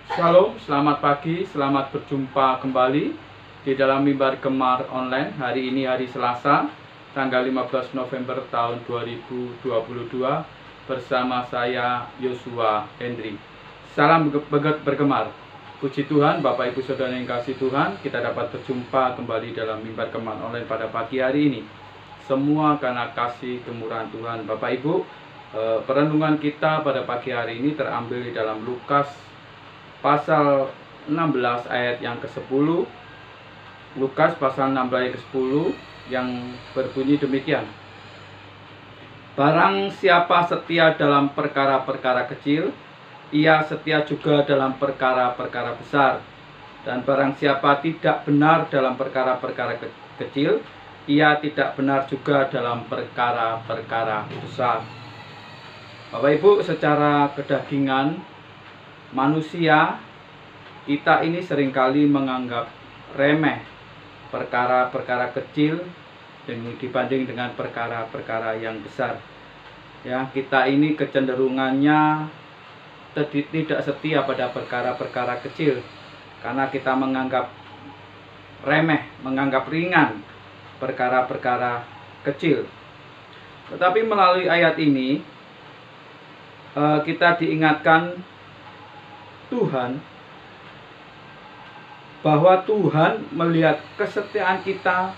Shalom, selamat pagi, selamat berjumpa kembali di dalam Mimbar Gemar Online. Hari ini hari Selasa, tanggal 15 November tahun 2022 bersama saya Yosua Hendri. Salam bergemar. Puji Tuhan, Bapak Ibu Saudara yang kasih Tuhan, kita dapat berjumpa kembali dalam Mimbar Gemar Online pada pagi hari ini. Semua karena kasih kemurahan Tuhan. Bapak Ibu, perenungan kita pada pagi hari ini terambil di dalam Lukas pasal 16 ayat yang ke-10. Lukas pasal 16 ayat ke-10 yang berbunyi demikian. Barang siapa setia dalam perkara-perkara kecil, ia setia juga dalam perkara-perkara besar. Dan barang siapa tidak benar dalam perkara-perkara kecil, ia tidak benar juga dalam perkara-perkara besar. Bapak Ibu, secara kedagingan manusia kita ini seringkali menganggap remeh perkara-perkara kecil dibanding dengan perkara-perkara yang besar. Ya, kita ini kecenderungannya tidak setia pada perkara-perkara kecil karena kita menganggap remeh, menganggap ringan perkara-perkara kecil. Tetapi melalui ayat ini kita diingatkan Tuhan bahwa Tuhan melihat kesetiaan kita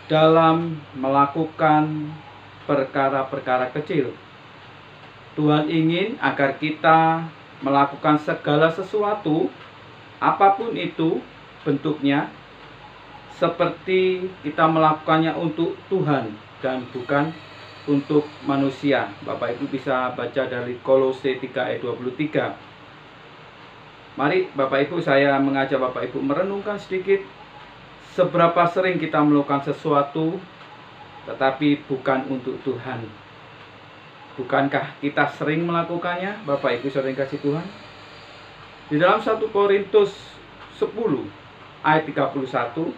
dalam melakukan perkara-perkara kecil. Tuhan ingin agar kita melakukan segala sesuatu, apapun itu bentuknya, seperti kita melakukannya untuk Tuhan dan bukan untuk manusia. Bapak Ibu bisa baca dari Kolose 3 ayat 23. Mari Bapak Ibu, saya mengajak Bapak Ibu merenungkan sedikit seberapa sering kita melakukan sesuatu tetapi bukan untuk Tuhan. Bukankah kita sering melakukannya, Bapak Ibu saudara yang kasih Tuhan? Di dalam 1 Korintus 10 ayat 31,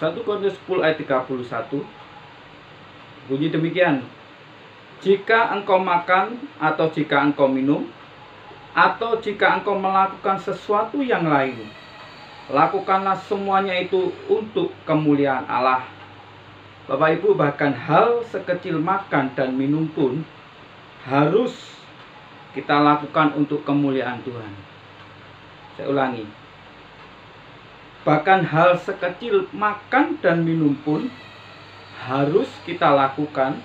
1 Korintus 10 ayat 31 bunyi demikian. Jika engkau makan atau jika engkau minum atau jika engkau melakukan sesuatu yang lain, lakukanlah semuanya itu untuk kemuliaan Allah. Bapak Ibu, bahkan hal sekecil makan dan minum pun harus kita lakukan untuk kemuliaan Tuhan. Saya ulangi. Bahkan hal sekecil makan dan minum pun harus kita lakukan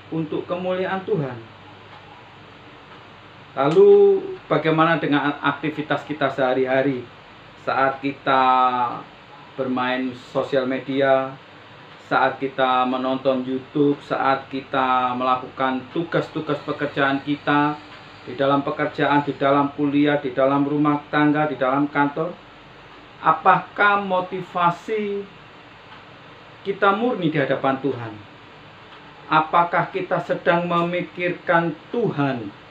untuk kemuliaan Tuhan. Lalu bagaimana dengan aktivitas kita sehari-hari? Saat kita bermain sosial media, saat kita menonton YouTube, saat kita melakukan tugas-tugas pekerjaan kita, di dalam pekerjaan, di dalam kuliah, di dalam rumah tangga, di dalam kantor, apakah motivasi kita murni di hadapan Tuhan? Apakah kita sedang memikirkan Tuhan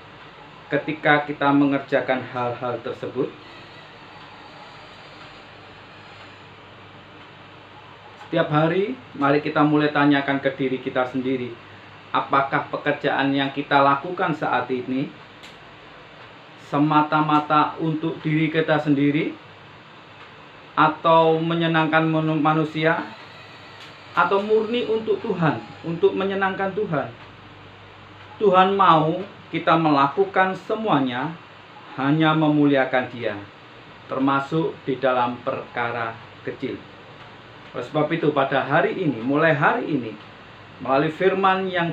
ketika kita mengerjakan hal-hal tersebut? Setiap hari, mari kita mulai tanyakan ke diri kita sendiri. Apakah pekerjaan yang kita lakukan saat ini semata-mata untuk diri kita sendiri? Atau menyenangkan manusia? Atau murni untuk Tuhan, untuk menyenangkan Tuhan? Tuhan mau kita melakukan semuanya hanya memuliakan Dia, termasuk di dalam perkara kecil. Oleh sebab itu pada hari ini, mulai hari ini, melalui firman yang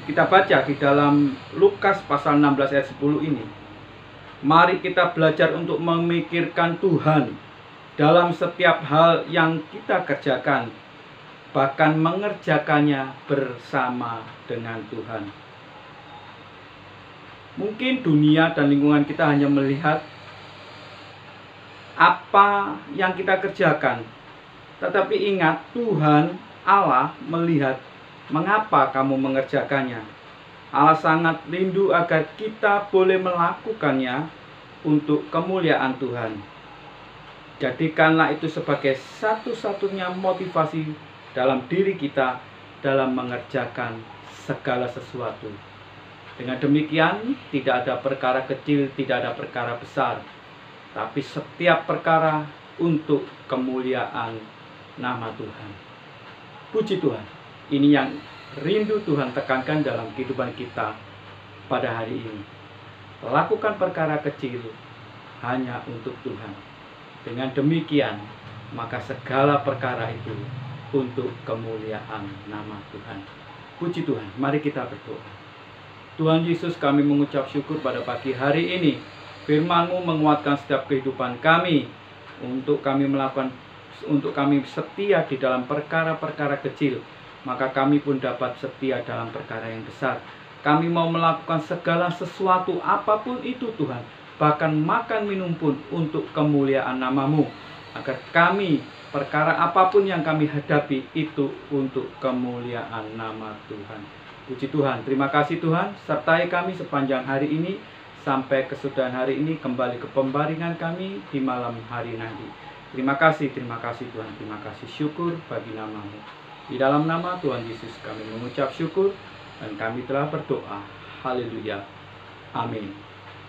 kita baca di dalam Lukas pasal 16 ayat 10 ini, mari kita belajar untuk memikirkan Tuhan dalam setiap hal yang kita kerjakan, bahkan mengerjakannya bersama dengan Tuhan. Mungkin dunia dan lingkungan kita hanya melihat apa yang kita kerjakan, tetapi ingat, Tuhan Allah melihat mengapa kamu mengerjakannya. Allah sangat rindu agar kita boleh melakukannya untuk kemuliaan Tuhan. Jadikanlah itu sebagai satu-satunya motivasi dalam diri kita dalam mengerjakan segala sesuatu. Dengan demikian, tidak ada perkara kecil, tidak ada perkara besar, tapi setiap perkara untuk kemuliaan nama Tuhan. Puji Tuhan. Ini yang rindu Tuhan tekankan dalam kehidupan kita pada hari ini. Lakukan perkara kecil hanya untuk Tuhan. Dengan demikian, maka segala perkara itu untuk kemuliaan nama Tuhan. Puji Tuhan. Mari kita berdoa. Tuhan Yesus, kami mengucap syukur pada pagi hari ini. Firman-Mu menguatkan setiap kehidupan kami untuk kami setia di dalam perkara-perkara kecil, maka kami pun dapat setia dalam perkara yang besar. Kami mau melakukan segala sesuatu apapun itu Tuhan, bahkan makan minum pun untuk kemuliaan nama-Mu, agar kami perkara apapun yang kami hadapi itu untuk kemuliaan nama Tuhan. Puji Tuhan. Terima kasih Tuhan, sertai kami sepanjang hari ini sampai kesudahan hari ini, kembali ke pembaringan kami di malam hari nanti. Terima kasih Tuhan. Terima kasih, syukur bagi nama-Mu. Di dalam nama Tuhan Yesus kami mengucap syukur dan kami telah berdoa. Haleluya. Amin.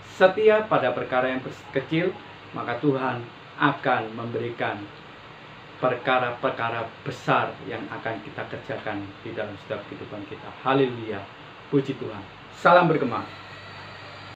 Setia pada perkara yang kecil, maka Tuhan akan memberikan perkara-perkara besar yang akan kita kerjakan di dalam setiap kehidupan kita. Haleluya. Puji Tuhan. Salam bergema.